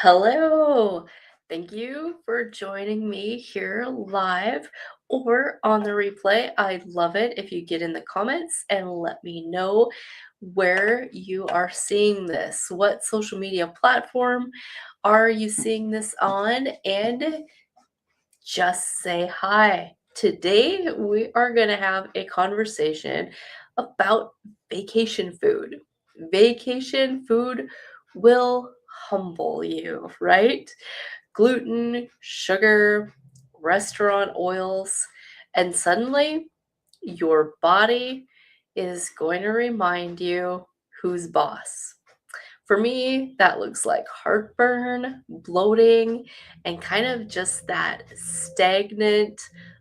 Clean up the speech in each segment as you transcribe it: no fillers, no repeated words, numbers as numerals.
Hello. Thank you for joining me here live or on the replay. I love it if you get in the comments and let me know where you are seeing this. What social media platform are you seeing this on? And just say hi. Today, we are going to have a conversation about vacation food. Vacation food will humble you, right? Gluten, sugar, restaurant oils, and suddenly your body is going to remind you who's boss. For me, that looks like heartburn, bloating, and kind of just that stagnant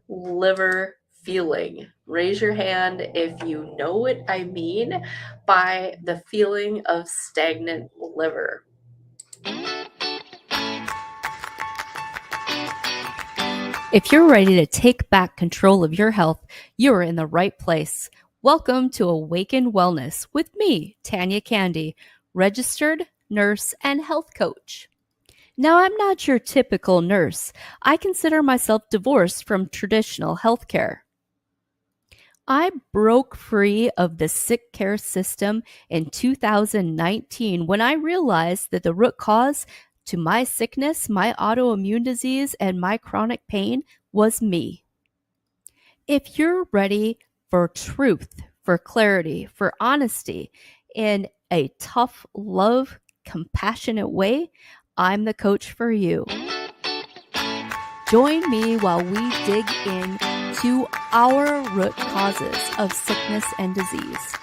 liver feeling. Raise your hand if you know what I mean by the feeling of stagnant liver. If you're ready to take back control of your health, you're in the right place. Welcome to Awaken Wellness with me, Tanya Candy, registered nurse and health coach. Now, I'm not your typical nurse. I consider myself divorced from traditional healthcare. I broke free of the sick care system in 2019 when I realized that the root cause to my sickness, my autoimmune disease, and my chronic pain was me. If you're ready for truth, for clarity, for honesty in a tough, love, compassionate way, I'm the coach for you. Join me while we dig into our root causes of sickness and disease.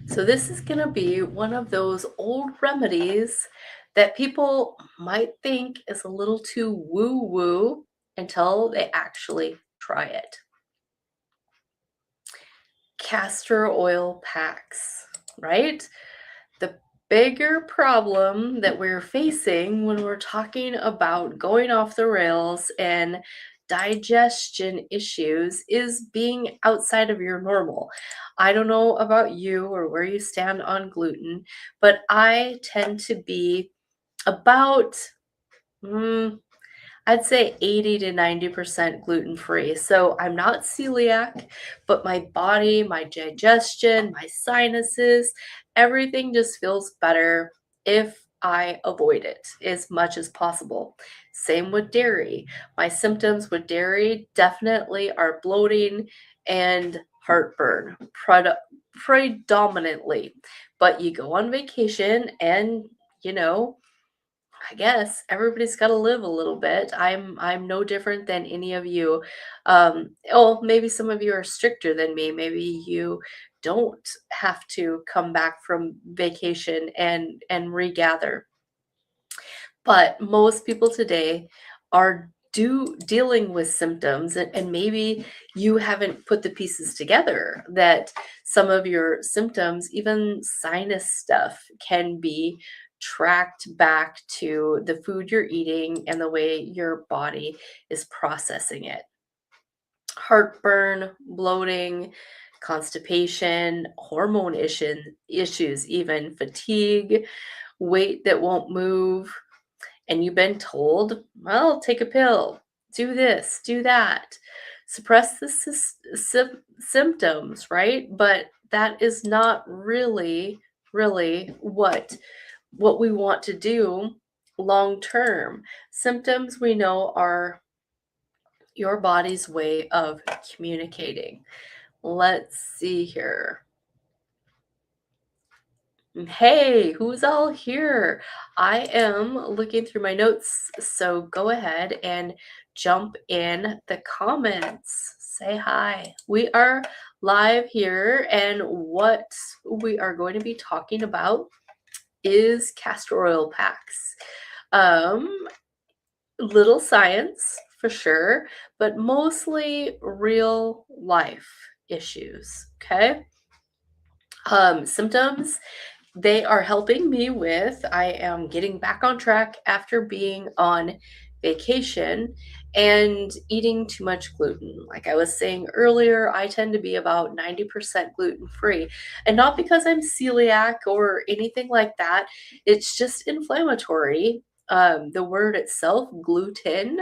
So, this is going to be one of those old remedies that people might think is a little too woo woo until they actually try it. Castor oil packs, right? The bigger problem that we're facing when we're talking about going off the rails and digestion issues is being outside of your normal. I don't know about you or where you stand on gluten, but I tend to be about I'd say 80 to 90% gluten free. So I'm not celiac, but my body, my digestion, my sinuses, everything just feels better if I avoid it as much as possible. Same with dairy. My symptoms with dairy definitely are bloating and heartburn predominantly. But you go on vacation and, you know, I guess everybody's got to live a little bit. I'm no different than any of you. Maybe some of you are stricter than me. Maybe you don't have to come back from vacation and regather. But most people today are dealing with symptoms, and maybe you haven't put the pieces together that some of your symptoms, even sinus stuff, can be tracked back to the food you're eating and the way your body is processing it. Heartburn, bloating, constipation, hormone issues, even fatigue, weight that won't move, and you've been told, well, take a pill, do this, do that, suppress the symptoms, right? But that is not really what we want to do long term. Symptoms we know are your body's way of communicating. Let's see here. Hey, who's all here? I am looking through my notes, so go ahead and jump in the comments. Say hi. We are live here, and what we are going to be talking about is castor oil packs. Little science for sure, but mostly real life issues. Okay. Symptoms they are helping me with. I am getting back on track after being on vacation, and eating too much gluten. Like I was saying earlier, I tend to be about 90% gluten free, and not because I'm celiac or anything like that. It's just inflammatory. The word itself, gluten,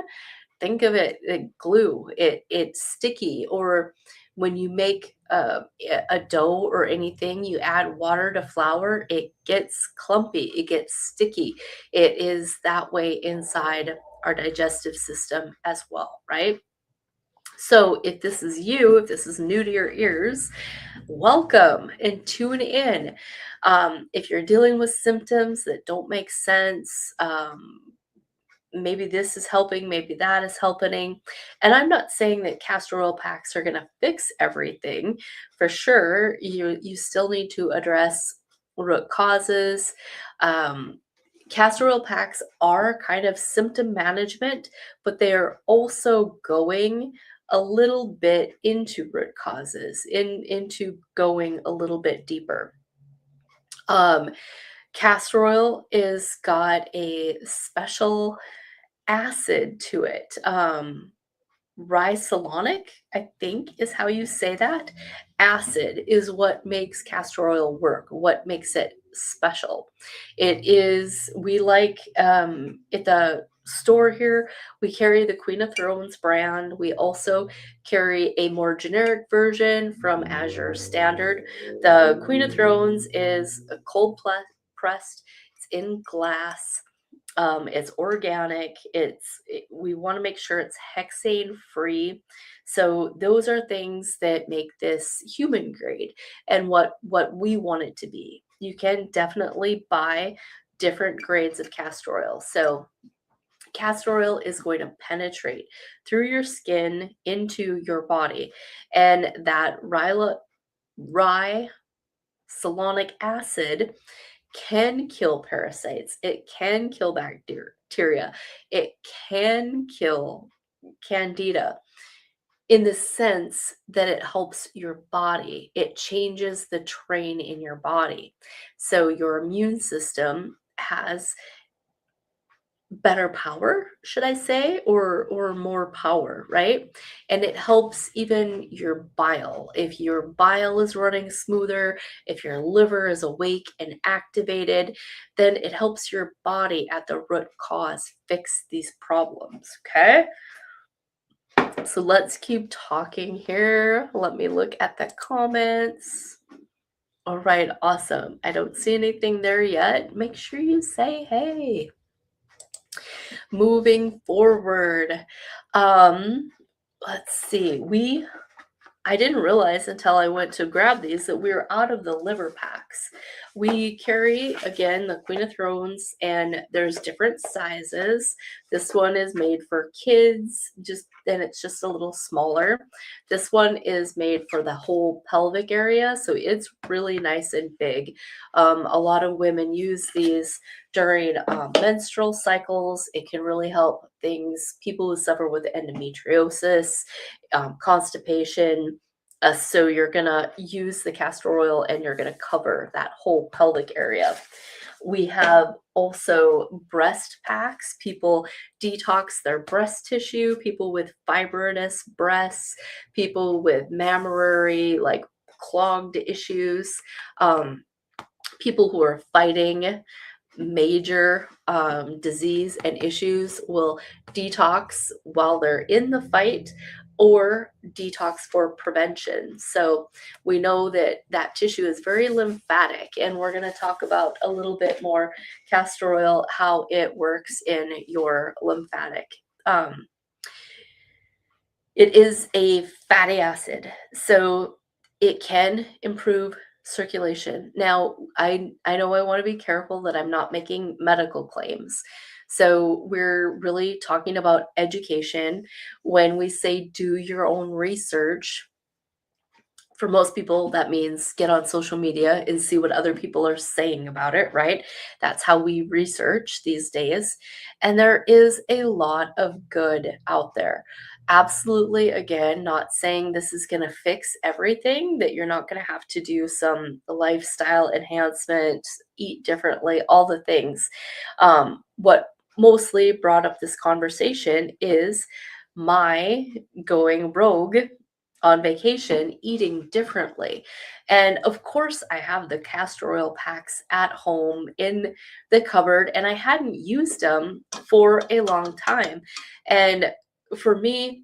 think of it like glue. It's sticky. Or when you make a dough or anything, you add water to flour, it gets clumpy, it gets sticky. It is that way inside our digestive system as well, right? So if this is you, if this is new to your ears, welcome and tune in. If you're dealing with symptoms that don't make sense, maybe this is helping, maybe that is helping. And I'm not saying that castor oil packs are going to fix everything. For sure, you still need to address root causes. Um, Castor oil packs are kind of symptom management, but they are also going a little bit into root causes, into going a little bit deeper. Um, Castor oil is got a special acid to it. Ricillonic, I think is how you say that. Acid is what makes castor oil work, what makes it special. It is, we like at the store here, we carry the Queen of Thrones brand. We also carry a more generic version from Azure Standard. The Queen of Thrones is a pressed, it's in glass. It's organic. We want to make sure it's hexane free. So those are things that make this human grade and what we want it to be. You can definitely buy different grades of castor oil. So castor oil is going to penetrate through your skin into your body, and that ricillonic acid can kill parasites. It can kill bacteria. It can kill candida in the sense that it helps your body. It changes the terrain in your body. So your immune system has better power, should I say, or more power, right? And it helps even your bile. If your bile is running smoother, if your liver is awake and activated, then it helps your body at the root cause fix these problems, okay? So let's keep talking here. Let me look at the comments. All right, awesome. I don't see anything there yet. Make sure you say hey. Moving forward, let's see. I didn't realize until I went to grab these that we were out of the liver packs. We carry, again, the Queen of Thrones, and there's different sizes. This one is made for kids, and it's just a little smaller. This one is made for the whole pelvic area, so it's really nice and big. A lot of women use these during menstrual cycles. It can really help people who suffer with endometriosis, constipation. So you're gonna use the castor oil and you're gonna cover that whole pelvic area. We have also breast packs. People detox their breast tissue, people with fibrinous breasts, people with mammary, like clogged issues, people who are fighting major disease and issues will detox while they're in the fight or detox for prevention. So we know that that tissue is very lymphatic, and we're going to talk about a little bit more castor oil, how it works in your lymphatic. It is a fatty acid, so it can improve circulation. Now, I know I want to be careful that I'm not making medical claims. So we're really talking about education. When we say do your own research, for most people, that means get on social media and see what other people are saying about it, right? That's how we research these days. And there is a lot of good out there. Absolutely, again, not saying this is going to fix everything, that you're not going to have to do some lifestyle enhancement, eat differently, all the things. What mostly brought up this conversation is my going rogue on vacation, eating differently. And of course, I have the castor oil packs at home in the cupboard, and I hadn't used them for a long time. And for me,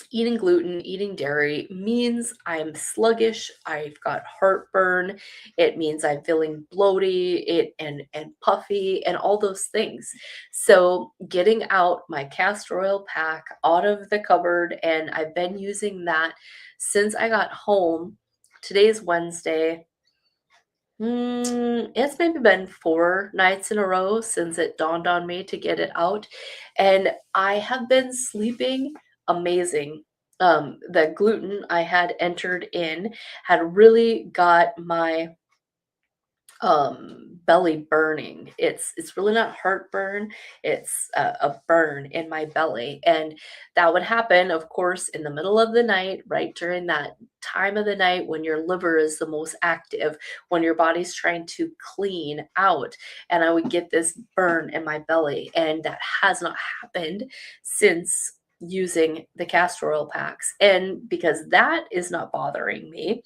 eating gluten, eating dairy means I'm sluggish, I've got heartburn, it means I'm feeling bloaty, and puffy and all those things. So, getting out my castor oil pack out of the cupboard, and I've been using that since I got home. Today's Wednesday. It's maybe been 4 nights in a row since it dawned on me to get it out, and I have been sleeping amazing. The gluten I had entered in had really got my belly burning. It's really not heartburn, it's a burn in my belly, and that would happen, of course, in the middle of the night, right during that time of the night when your liver is the most active, when your body's trying to clean out. And I would get this burn in my belly, and that has not happened since using the castor oil packs. And because that is not bothering me,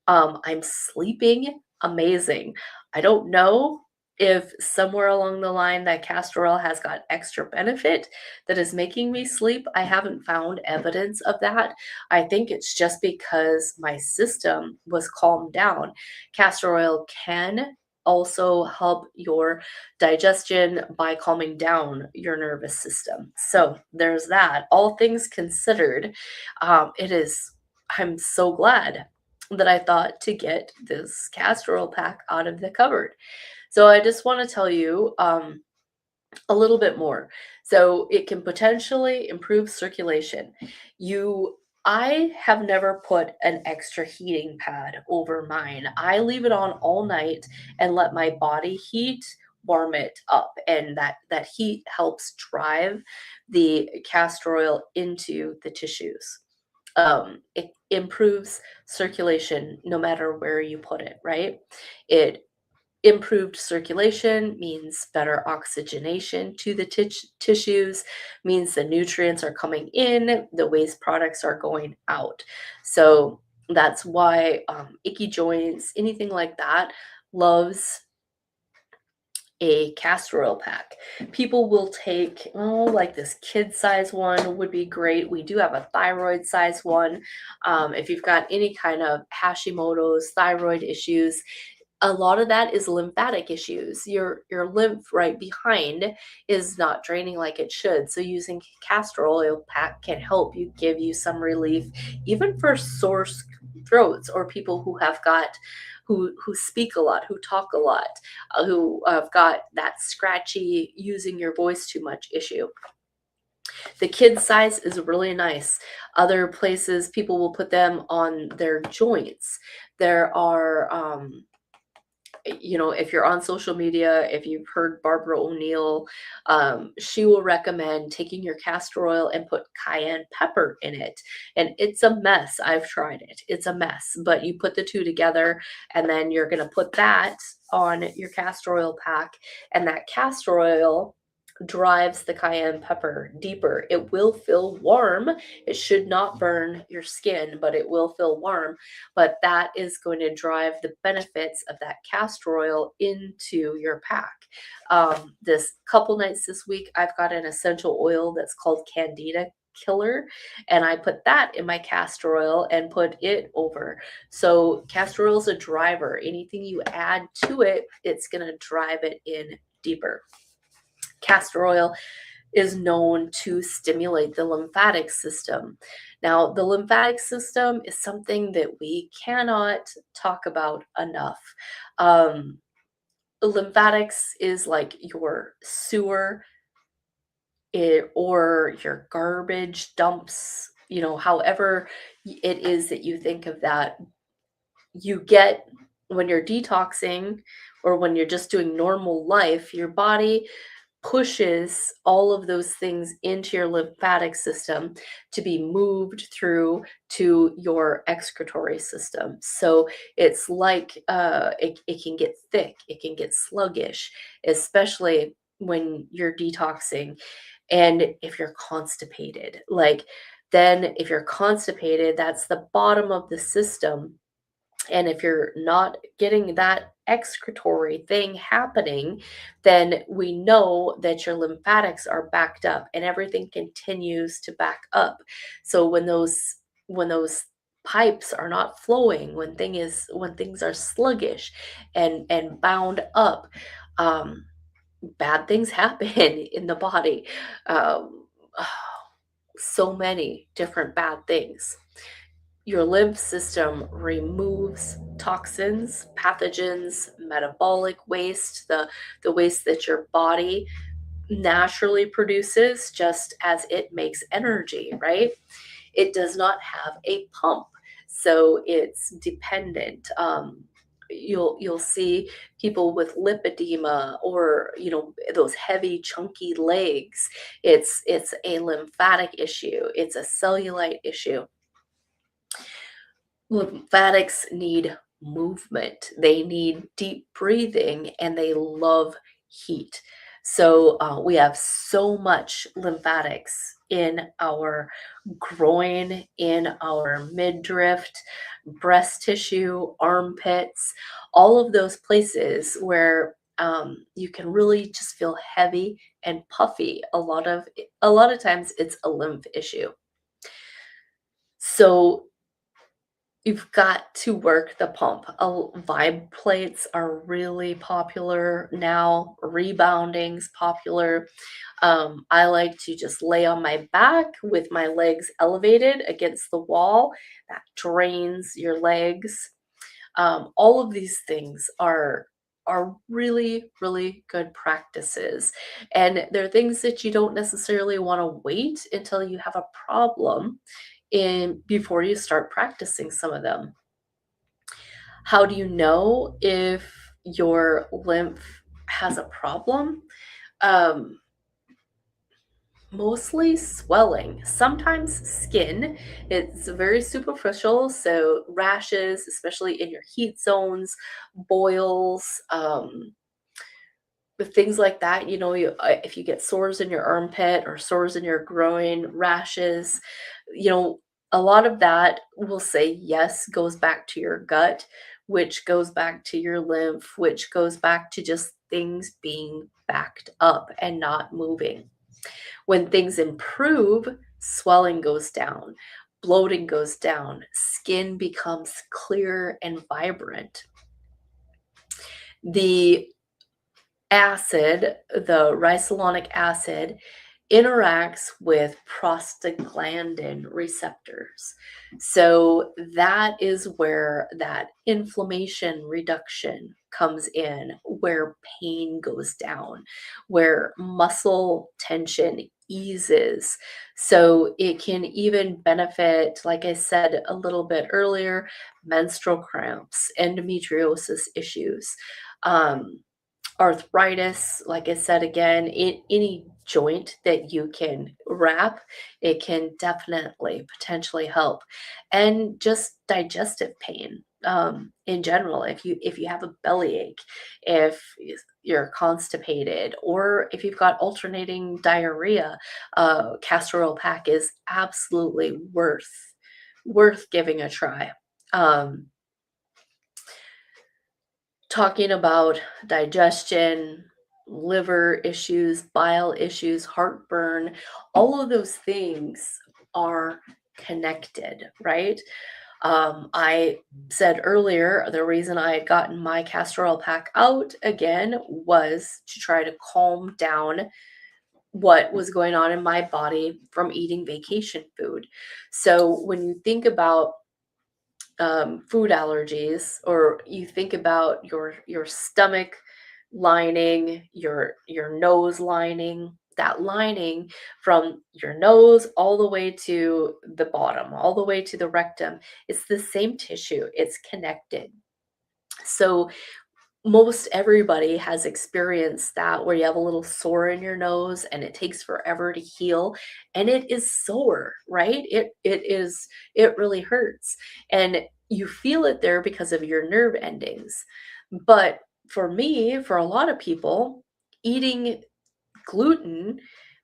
I'm sleeping amazing. I don't know if somewhere along the line that castor oil has got extra benefit that is making me sleep. I haven't found evidence of that. I think it's just because my system was calmed down. Castor oil can also help your digestion by calming down your nervous system. So there's that. All things considered, I'm so glad that I thought to get this castor oil pack out of the cupboard. So I just want to tell you a little bit more. So it can potentially improve circulation. I have never put an extra heating pad over mine. I leave it on all night and let my body heat warm it up, and that heat helps drive the castor oil into the tissues. It improves circulation no matter where you put it, right? It improved circulation means better oxygenation to the tissues, means the nutrients are coming in, the waste products are going out. So that's why icky joints, anything like that, loves a castor oil pack. People will take, oh, like this kid size one would be great. We do have a thyroid size one. If you've got any kind of Hashimoto's, thyroid issues, a lot of that is lymphatic issues. Your lymph right behind is not draining like it should. So using castor oil pack can help you, give you some relief, even for sore throats or people who have got who speak a lot, who talk a lot, who have got that scratchy using your voice too much issue. The kid size is really nice. Other places people will put them on their joints. There are if you're on social media, if you've heard Barbara O'Neill, she will recommend taking your castor oil and put cayenne pepper in it. And it's a mess. I've tried it. It's a mess. But you put the two together, and then you're going to put that on your castor oil pack. And that castor oil drives the cayenne pepper deeper. It will feel warm. It should not burn your skin, but it will feel warm. But that is going to drive the benefits of that castor oil into your pack. This couple nights this week, I've got an essential oil that's called Candida Killer, and I put that in my castor oil and put it over. So castor oil is a driver. Anything you add to it, it's going to drive it in deeper. Castor oil is known to stimulate the lymphatic system. Now, the lymphatic system is something that we cannot talk about enough. Lymphatics is like your sewer or your garbage dumps, however it is that you think of that. You get when you're detoxing or when you're just doing normal life, your body pushes all of those things into your lymphatic system to be moved through to your excretory system. So it's like it can get thick, it can get sluggish, especially when you're detoxing. And if you're constipated, like, then if you're constipated, that's the bottom of the system. And if you're not getting that excretory thing happening, then we know that your lymphatics are backed up and everything continues to back up. So when those pipes are not flowing, when things are sluggish and bound up, um, bad things happen in the body. Um, so many different bad things. Your lymph system removes toxins, pathogens, metabolic waste, the waste that your body naturally produces just as it makes energy, right? It does not have a pump, so it's dependent. You'll see people with lipedema, or those heavy chunky legs. It's a lymphatic issue, it's a cellulite issue. Lymphatics need movement, they need deep breathing, and they love heat. So we have so much lymphatics in our groin, in our midriff, breast tissue, armpits, all of those places where you can really just feel heavy and puffy. A lot of times it's a lymph issue. So you've got to work the pump. Vibe plates are really popular now. Rebounding's popular. I like to just lay on my back with my legs elevated against the wall. That drains your legs. All of these things are really, really good practices. And they're things that you don't necessarily want to wait until you have a problem in before you start practicing some of them. How do you know if your lymph has a problem? Um, Mostly swelling, sometimes skin. It's very superficial, so rashes, especially in your heat zones, boils, with things like that. If you get sores in your armpit or sores in your groin, rashes, you know, a lot of that will say yes goes back to your gut, which goes back to your lymph, which goes back to just things being backed up and not moving. When things improve, swelling goes down, bloating goes down, skin becomes clear and vibrant. The the ricillonic acid, interacts with prostaglandin receptors. So that is where that inflammation reduction comes in, where pain goes down, where muscle tension eases. So it can even benefit, like I said a little bit earlier, menstrual cramps, endometriosis issues. Um, Arthritis, like I said again, any joint that you can wrap, it can definitely potentially help. And just digestive pain, in general. If you have a bellyache, if you're constipated, or if you've got alternating diarrhea, castor oil pack is absolutely worth giving a try. Um, Talking about digestion, liver issues, bile issues, heartburn, all of those things are connected, right? I said earlier the reason I had gotten my castor oil pack out again was to try to calm down what was going on in my body from eating vacation food. So when you think about food allergies, or you think about your stomach lining, your nose lining, that lining from your nose all the way to the bottom, all the way to the rectum, it's the same tissue, it's connected. So most everybody has experienced that, where you have a little sore in your nose and it takes forever to heal, and it is sore, right? It really hurts, and you feel it there because of your nerve endings. But for me, for a lot of people, eating gluten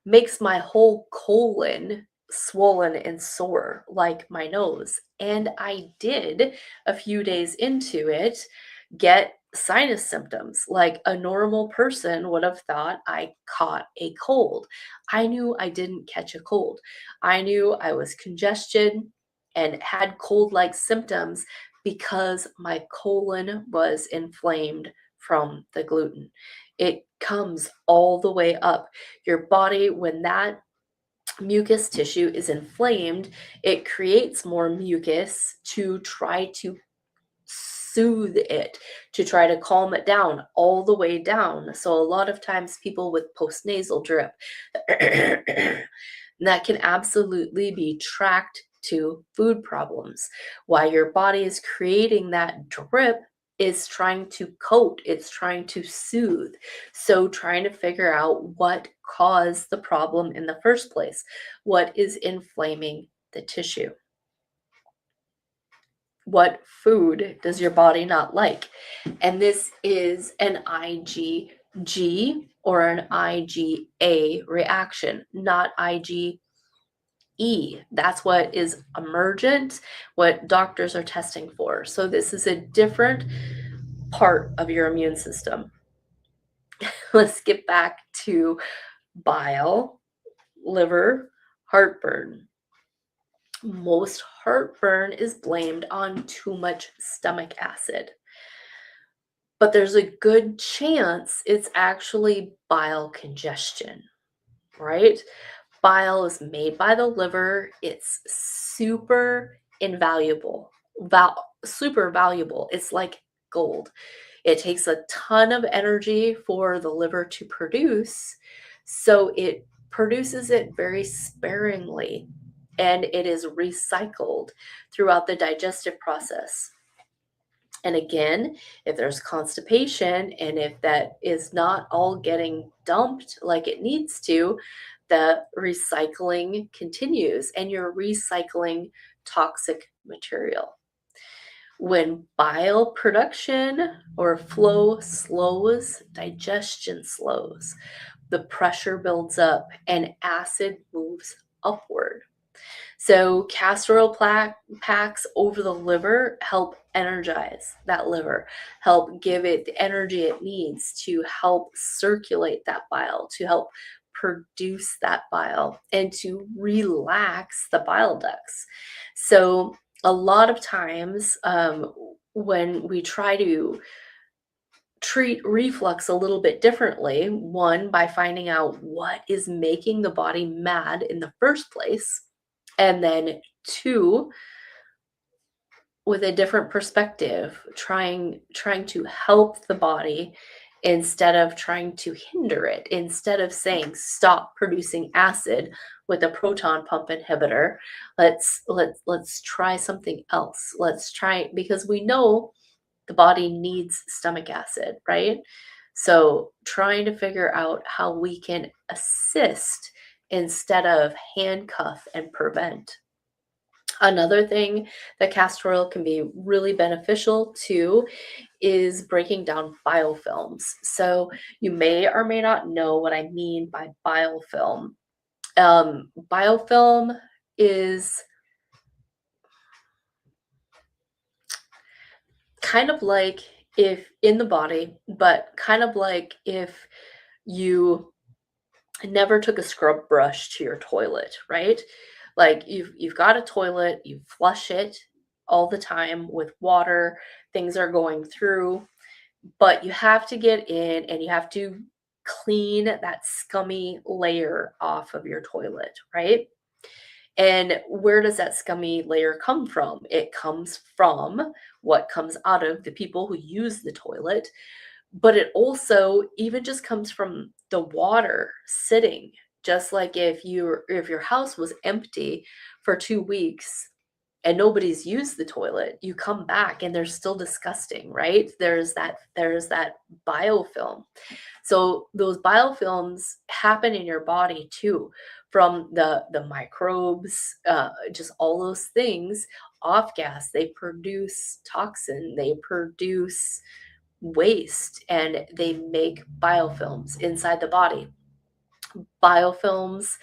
makes my whole colon swollen and sore like my nose. And I did, a few days into it, get sinus symptoms. Like a normal person would have thought I caught a cold. I knew I didn't catch a cold. I knew I was congested and had cold like symptoms because my colon was inflamed from the gluten. It comes all the way up. Your body, when that mucus tissue is inflamed, it creates more mucus to try to soothe it, to try to calm it down all the way down. So a lot of times people with postnasal drip, that can absolutely be tracked to food problems. Why your body is creating that drip is trying to coat, it's trying to soothe. So, trying to figure out what caused the problem in the first place, what is inflaming the tissue. What food does your body not like? And this is an IgG or an IgA reaction, not IgE. That's what is emergent, what doctors are testing for. So this is a different part of your immune system. Let's get back to bile, liver, heartburn. Most heartburn is blamed on too much stomach acid. But there's a good chance it's actually bile congestion, right? Bile is made by the liver. It's super invaluable, super valuable. It's like gold. It takes a ton of energy for the liver to produce, so it produces it very sparingly, and it is recycled throughout the digestive process. And again, if there's constipation and if that is not all getting dumped like it needs to, the recycling continues and you're recycling toxic material. When bile production or flow slows, digestion slows, the pressure builds up and acid moves upward. So castor oil packs over the liver help energize that liver, help give it the energy it needs to help circulate that bile, to help produce that bile, and to relax the bile ducts. So a lot of times when we try to treat reflux a little bit differently, one, by finding out what is making the body mad in the first place, and then two, with a different perspective, trying to help the body instead of trying to hinder it, instead of saying stop producing acid with a proton pump inhibitor. Let's try something else. Let's try, because we know the body needs stomach acid, right? So trying to figure out how we can assist instead of handcuff and prevent. Another thing that castor oil can be really beneficial to is breaking down biofilms. So you may or may not know what I mean by biofilm. Biofilm is kind of like if in the body, but kind of like if you never took a scrub brush to your toilet, right? Like you've got a toilet, you flush it all the time with water, things are going through, but you have to get in and you have to clean that scummy layer off of your toilet, right? And where does that scummy layer come from? It comes from what comes out of the people who use the toilet, but it also even just comes from the water sitting. Just like if your house was empty for 2 weeks and nobody's used the toilet, you come back and they're still disgusting, right? There's that biofilm. So those biofilms happen in your body too, from the microbes, just all those things. Off gas, they produce toxin, they produce waste, and they make biofilms inside the body. Biofilms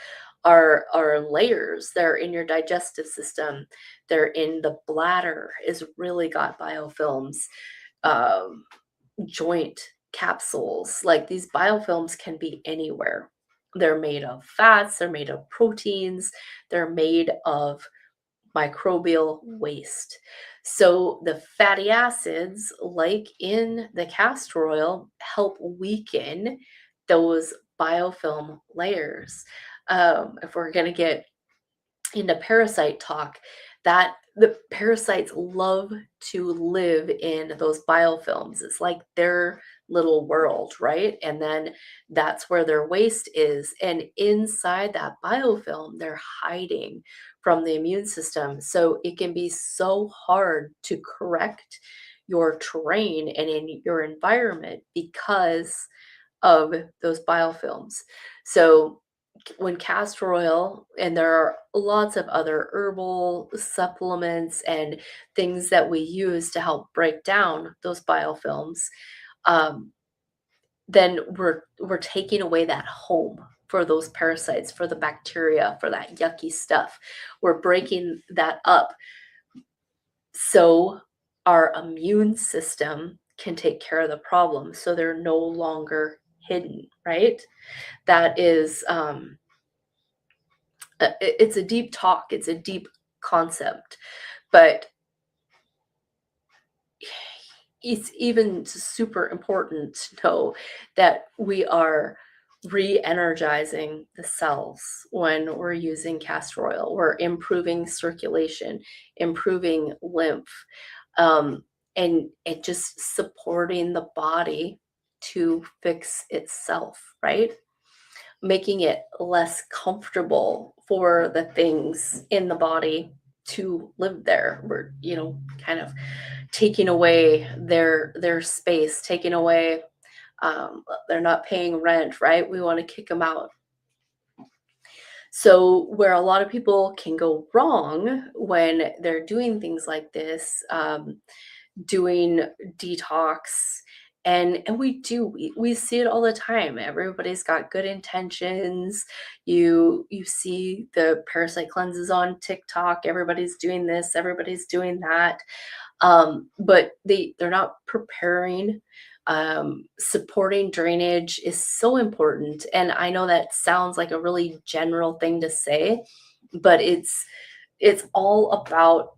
are layers. They're in your digestive system. They're in the bladder is really got biofilms. Um, Joint capsules. Like these biofilms can be anywhere. They're made of fats, they're made of proteins, they're made of microbial waste. So the fatty acids, like in the castor oil, help weaken those biofilm layers. If we're going to get into parasite talk, that the parasites love to live in those biofilms. It's like their little world, right? And then that's where their waste is. And inside that biofilm, they're hiding from the immune system. So it can be so hard to correct your terrain and in your environment because of those biofilms. So when castor oil, and there are lots of other herbal supplements and things that we use to help break down those biofilms, um, then we're taking away that home for those parasites, for the bacteria, for that yucky stuff. We're breaking that up so our immune system can take care of the problem, so they're no longer hidden, right? That is it's a deep talk, it's a deep concept, but it's even super important to know that we are re-energizing the cells when we're using castor oil. We're improving circulation, improving lymph, um, and it just supporting the body to fix itself, right? Making it less comfortable for the things in the body to live there. We're, kind of taking away their space, taking away, they're not paying rent, right? We want to kick them out. So where a lot of people can go wrong when they're doing things like this, doing detox, and we see it all the time. Everybody's got good intentions. You see the parasite cleanses on TikTok. Everybody's doing this, everybody's doing that, but they're not preparing. Supporting drainage is so important, and I know that sounds like a really general thing to say, but it's all about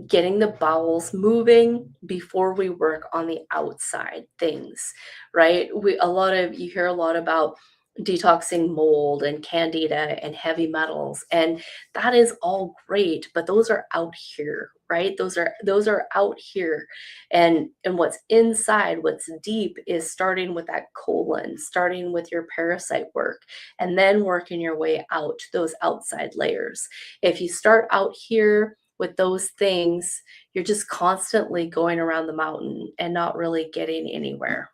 getting the bowels moving before we work on the outside things, right? You hear a lot about detoxing mold and candida and heavy metals, and that is all great, but those are out here, right? Those are out here, and what's inside, what's deep, is starting with that colon, starting with your parasite work, and then working your way out those outside layers. If you start out here with those things, you're just constantly going around the mountain and not really getting anywhere.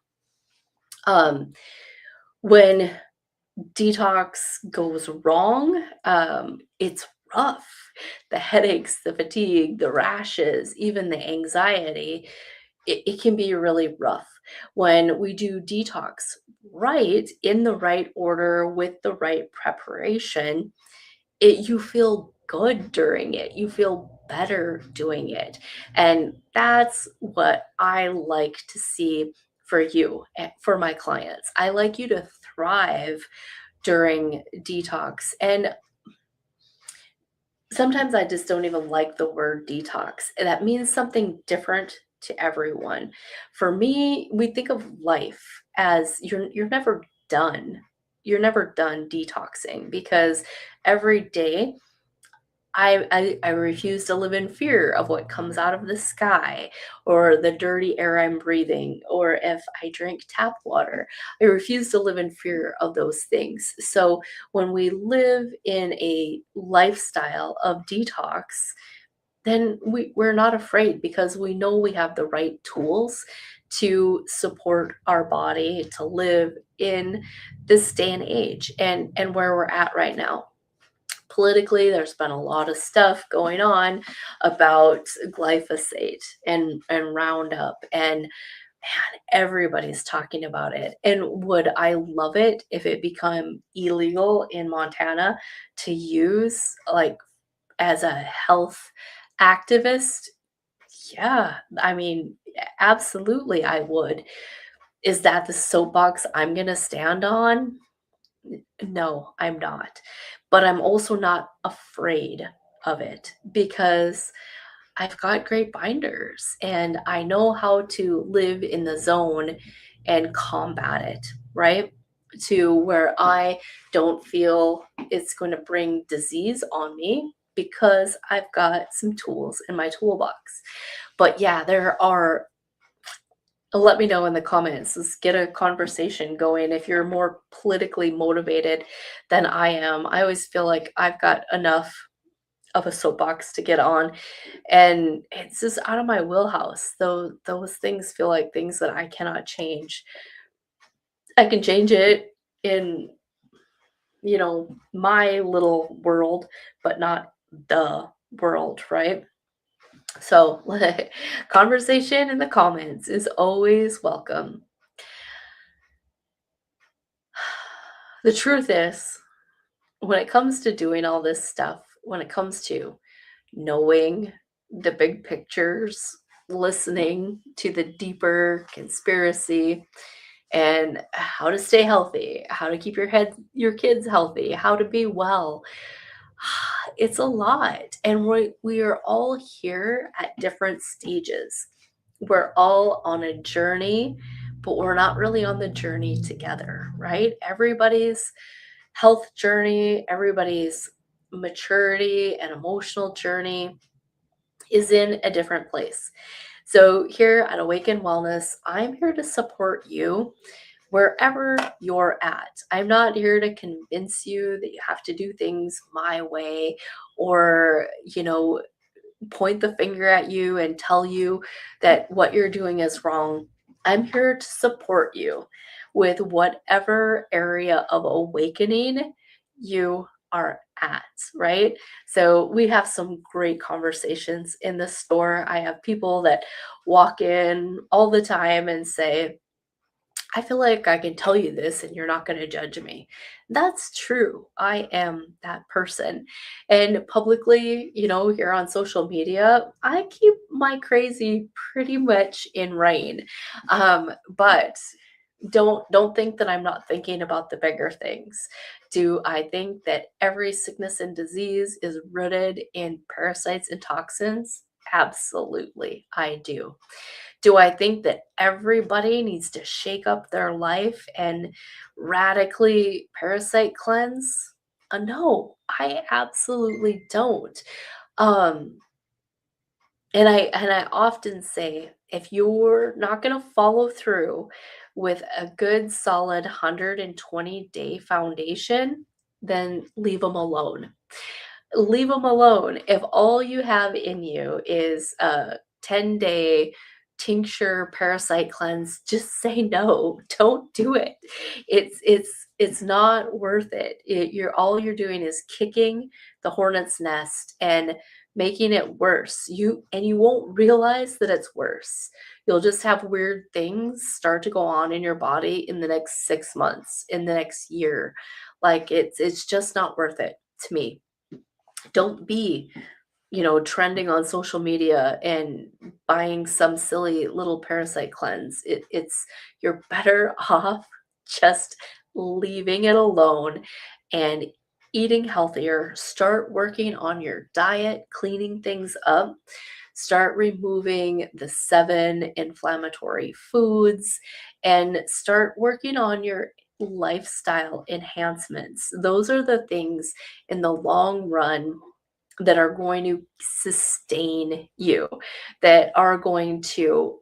When detox goes wrong, it's rough. The headaches, the fatigue, the rashes, even the anxiety, it can be really rough. When we do detox right, in the right order, with the right preparation, you feel good during it. You feel better doing it. And that's what I like to see for you, for my clients. I like you to thrive during detox. And sometimes I just don't even like the word detox. That means something different to everyone. For me, we think of life as you're never done. You're never done detoxing, because every day I refuse to live in fear of what comes out of the sky, or the dirty air I'm breathing, or if I drink tap water. I refuse to live in fear of those things. So when we live in a lifestyle of detox, then we're not afraid, because we know we have the right tools to support our body to live in this day and age, and where we're at right now. Politically, there's been a lot of stuff going on about glyphosate and Roundup, and and everybody's talking about it. And would I love it if it become illegal in Montana to use, like, as a health activist? Yeah, I mean, absolutely, I would. Is that the soapbox I'm going to stand on? No, I'm not. But I'm also not afraid of it because I've got great binders and I know how to live in the zone and combat it, right? To where I don't feel it's going to bring disease on me because I've got some tools in my toolbox. But yeah, there are, let me know in the comments. Let's get a conversation going if you're more politically motivated than I am. I always feel like I've got enough of a soapbox to get on, and it's just out of my wheelhouse. Though those things feel like things that I cannot change. I can change it in, my little world, but not the world, right? So, conversation in the comments is always welcome. The truth is, when it comes to doing all this stuff, when it comes to knowing the big pictures, listening to the deeper conspiracy, and how to stay healthy, how to keep your kids healthy, how to be well. It's a lot. And we are all here at different stages. We're all on a journey, but we're not really on the journey together, right? Everybody's health journey, everybody's maturity and emotional journey is in a different place. So, here at Awaken Wellness, I'm here to support you wherever you're at. I'm not here to convince you that you have to do things my way or, point the finger at you and tell you that what you're doing is wrong. I'm here to support you with whatever area of awakening you are at, right? So we have some great conversations in the store. I have people that walk in all the time and say, I feel like I can tell you this and you're not going to judge me. That's true. I am that person. And publicly, here on social media, I keep my crazy pretty much in rein. But don't think that I'm not thinking about the bigger things. Do I think that every sickness and disease is rooted in parasites and toxins? Absolutely, I do. Do I think that everybody needs to shake up their life and radically parasite cleanse? No, I absolutely don't. Um, and I often say, if you're not going to follow through with a good solid 120-day foundation, then leave them alone. Leave them alone. If all you have in you is a 10-day tincture parasite cleanse, just say no. Don't do it. It's not worth it. You're all you're doing is kicking the hornet's nest and making it worse. You won't realize that it's worse. You'll just have weird things start to go on in your body in the next 6 months, in the next year. Like it's just not worth it to me. Don't be, trending on social media and buying some silly little parasite cleanse. You're better off just leaving it alone and eating healthier. Start working on your diet, cleaning things up. Start removing the 7 inflammatory foods and start working on your lifestyle enhancements. Those are the things in the long run that are going to sustain you, that are going to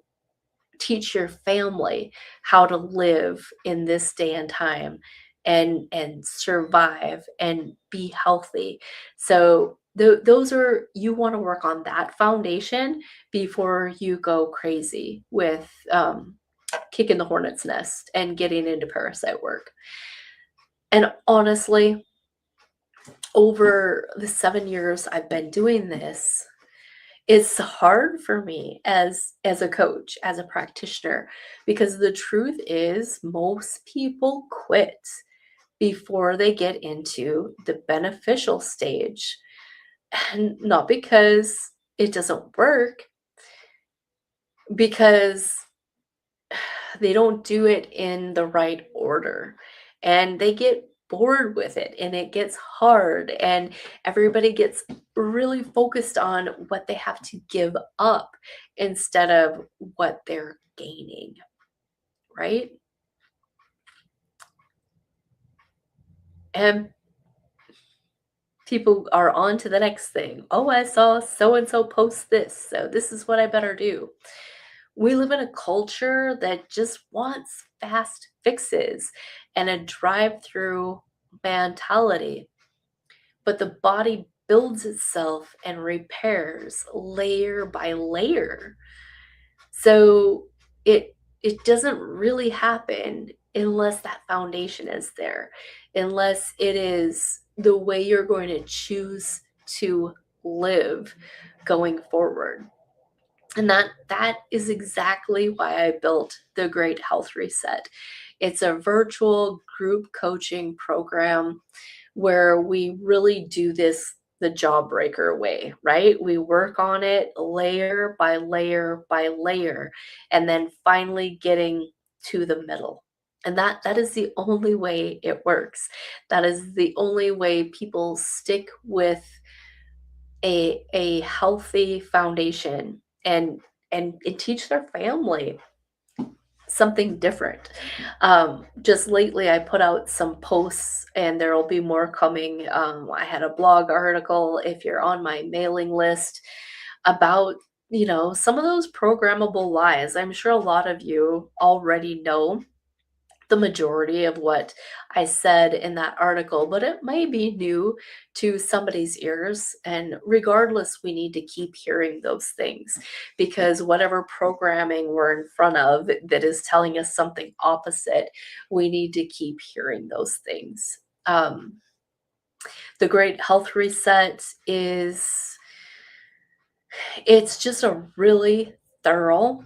teach your family how to live in this day and time and survive and be healthy. So those are, you want to work on that foundation before you go crazy with kicking the hornet's nest and getting into parasite work. And honestly, over the 7 years I've been doing this, It's hard for me as a coach, as a practitioner, because the truth is most people quit before they get into the beneficial stage. And not because it doesn't work, because they don't do it in the right order. And they get bored with it and it gets hard and everybody gets really focused on what they have to give up instead of what they're gaining, right? And people are on to the next thing. Oh, I saw so and so post this, so this is what I better do. We live in a culture that just wants fast fixes and a drive through mentality, but the body builds itself and repairs layer by layer. So it doesn't really happen unless that foundation is there, unless it is the way you're going to choose to live going forward. And that is exactly why I built the Great Health Reset. It's a virtual group coaching program where we really do this the jawbreaker way, right? We work on it layer by layer by layer, and then finally getting to the middle. And that is the only way it works. That is the only way people stick with a healthy foundation and teach their family something different. Just lately, I put out some posts, and there will be more coming. I had a blog article, if you're on my mailing list, about some of those programmable lies. I'm sure a lot of you already know the majority of what I said in that article, but it may be new to somebody's ears. And regardless, we need to keep hearing those things because whatever programming we're in front of that is telling us something opposite, we need to keep hearing those things. The Great Health Reset it's just a really thorough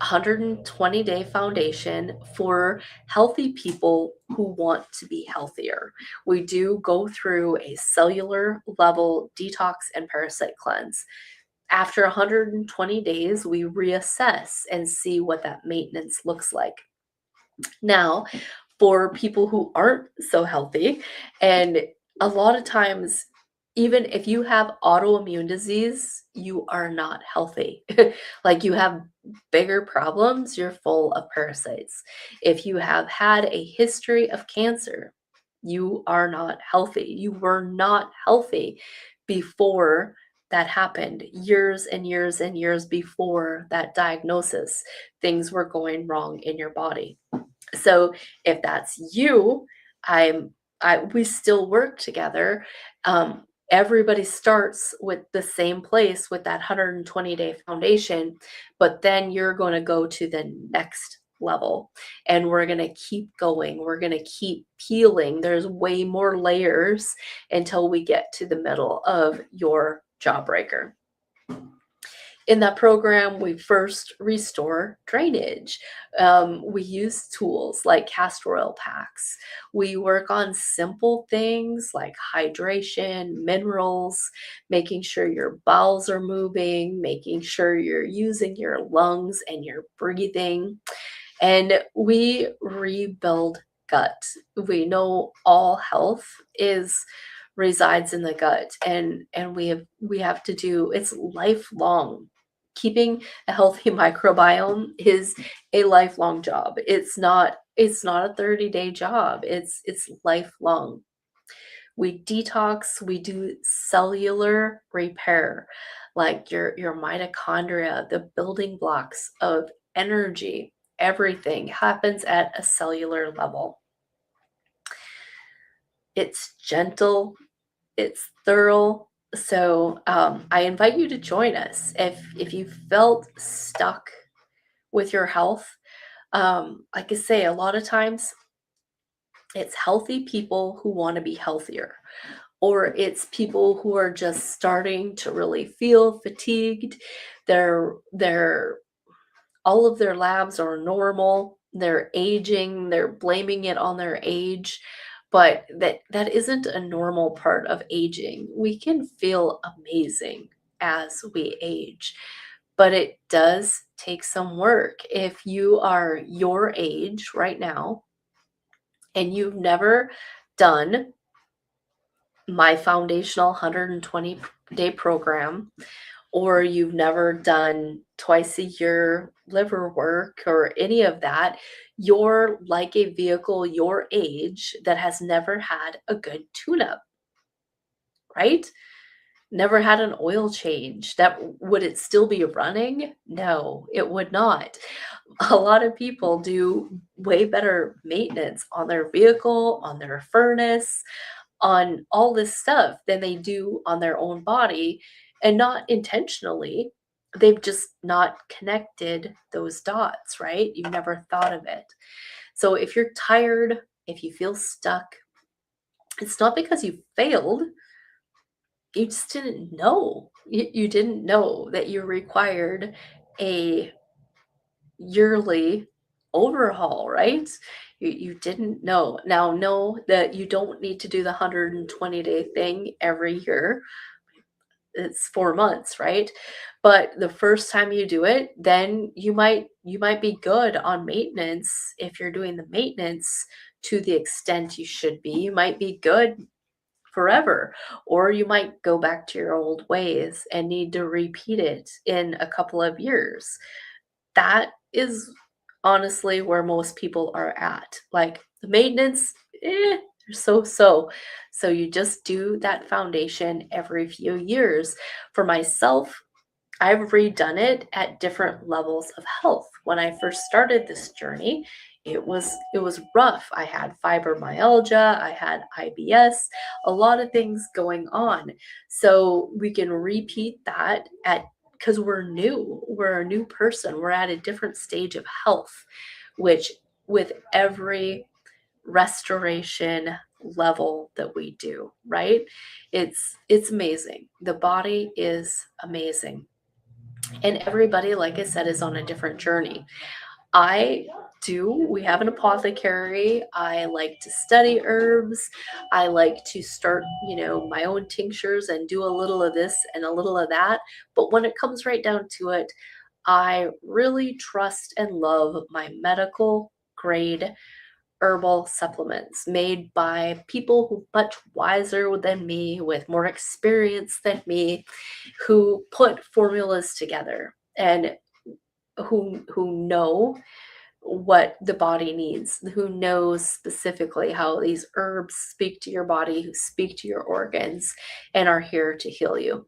120-day foundation for healthy people who want to be healthier. We do go through a cellular level detox and parasite cleanse. After 120 days, we reassess and see what that maintenance looks like. Now, for people who aren't so healthy, and a lot of times, even if you have autoimmune disease, you are not healthy. Like you have bigger problems, you're full of parasites. If you have had a history of cancer, you are not healthy. You were not healthy before that happened, years and years and years before that diagnosis. Things were going wrong in your body. So if that's you, we still work together. Everybody starts with the same place with that 120-day foundation, but then you're going to go to the next level and we're going to keep going. We're going to keep peeling. There's way more layers until we get to the middle of your jawbreaker. In that program, we first restore drainage. We use tools like castor oil packs. We work on simple things like hydration, minerals, making sure your bowels are moving, making sure you're using your lungs and you're breathing. And we rebuild gut. We know all health is resides in the gut, and we have to do it's lifelong. Keeping a healthy microbiome is a lifelong job. It's not a 30-day job. It's lifelong. We detox, we do cellular repair, like your mitochondria, the building blocks of energy. Everything happens at a cellular level. It's gentle, it's thorough. So I invite you to join us if you felt stuck with your health. Like I say, a lot of times It's healthy people who want to be healthier, or it's people who are just starting to really feel fatigued. They're all of their labs are normal. They're aging, they're blaming it on their age, but that isn't a normal part of aging. We can feel amazing as we age, but it does take some work. If you are your age right now and you've never done my foundational 120-day program, or you've never done twice a year liver work or any of that, you're like a vehicle your age that has never had a good tune up, right? Never had an oil change. That would it still be running? No, it would not. A lot of people do way better maintenance on their vehicle, on their furnace, on all this stuff than they do on their own body, and not intentionally. They've just not connected those dots, right? You've never thought of it. So if you're tired, if you feel stuck, it's not because you failed. You just didn't know. You didn't know that you required a yearly overhaul, right? You didn't know. Now know that you don't need to do the 120-day thing every year. It's 4 months, right? But the first time you do it, then you might be good on maintenance if you're doing the maintenance to the extent you should be. You might be good forever, or you might go back to your old ways and need to repeat it in a couple of years. That is honestly where most people are at. Like the maintenance, they're so so. So you just do that foundation every few years. For myself, I've redone it at different levels of health. When I first started this journey, it was rough. I had fibromyalgia, I had IBS, a lot of things going on. So we can repeat that at because we're new. We're a new person. We're at a different stage of health, which with every restoration level that we do, right? It's amazing. The body is amazing. And everybody, like I said, is on a different journey. We have an apothecary. I like to study herbs. I like to start, my own tinctures and do a little of this and a little of that. But when it comes right down to it, I really trust and love my medical grade herbal supplements made by people who much wiser than me, with more experience than me, who put formulas together and who know what the body needs, who knows specifically how these herbs speak to your body, who speak to your organs, and are here to heal you.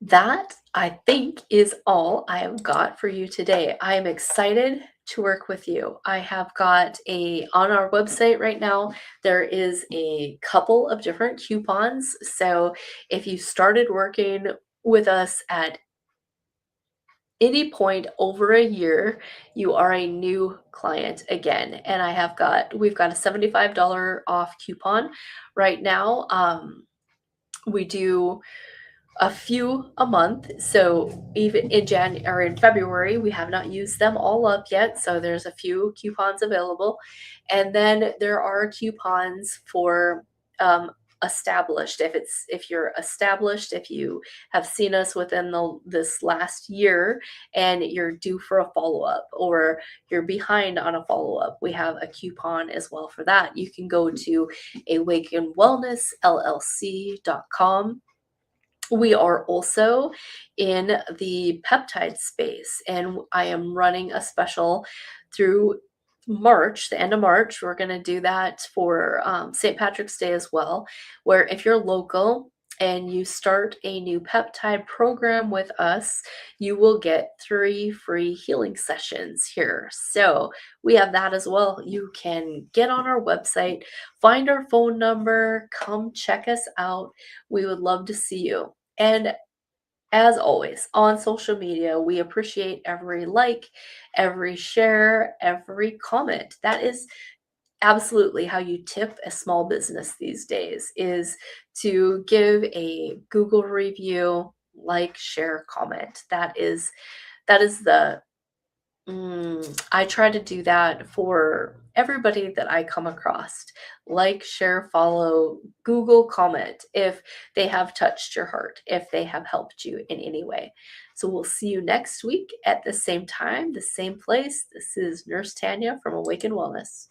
That, I think, is all I have got for you today. I am excited to work with you. I have got on our website right now, there is a couple of different coupons. So if you started working with us at any point over a year, you are a new client again. And we've got a $75 off coupon right now. We do a few a month. So even in January or in February, we have not used them all up yet. So there's a few coupons available. And then there are coupons for established. If you're established, if you have seen us within this last year and you're due for a follow-up, or you're behind on a follow-up, we have a coupon as well for that. You can go to awakenwellnessllc.com. We are also in the peptide space, and I am running a special through March, the end of March. We're going to do that for St. Patrick's Day as well, where if you're local and you start a new peptide program with us, you will get 3 free healing sessions here. So we have that as well. You can get on our website, find our phone number, come check us out. We would love to see you. And as always, on social media, we appreciate every like, every share, every comment. That is absolutely how you tip a small business these days, is to give a Google review, like, share, comment. That is the I try to do that for everybody that I come across. Like, share, follow, Google, comment if they have touched your heart, if they have helped you in any way. So we'll see you next week at the same time, the same place. This is Nurse Tanya from Awaken Wellness.